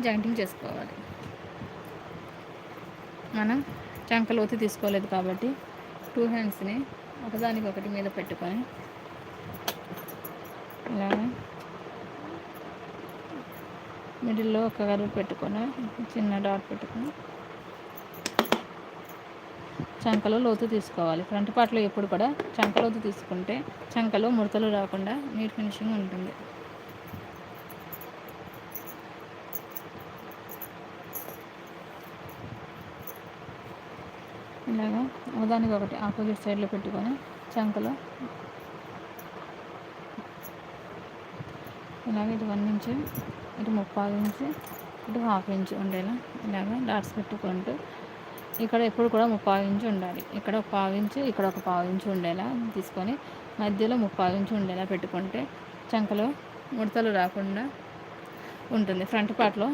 Jointing చేసుకోవాలి. మనం చంక లోతు తీసుకోలేదు కాబట్టి 2 హ్యాండ్స్ని ఒకదానికొకటి మీద పెట్టుకొని ఇలాగా మిడిల్లో ఒక కర్వ్ పెట్టుకొని చిన్న డాట్ పెట్టుకొని చంకలో లోతు తీసుకోవాలి. ఫ్రంట్ పార్ట్లో ఎప్పుడు కూడా చంక లోతు తీసుకుంటే చంకలో ముడతలు రాకుండా నీట్ ఫినిషింగ్ ఉంటుంది. ఇలాగా ఒకదానికొకటి ఆపోజిట్ సైడ్లో పెట్టుకొని చంకలో ఇలాగ ఇటు 1 ఇంచు, ఇటు 3/4 ఇంచు, ఇటు 1/2 ఇంచు ఉండేలా ఇలాగ డాట్స్ పెట్టుకుంటూ ఇక్కడ ఎప్పుడు కూడా 3/4 ఇంచు ఉండాలి. ఇక్కడ 1/4 ఇంచు, ఇక్కడ 1/4 ఇంచు ఉండేలా తీసుకొని మధ్యలో 3/4 ఇంచు ఉండేలా పెట్టుకుంటే చంకలో ముడతలు రాకుండా ఉంటుంది. ఫ్రంట్ పార్ట్లో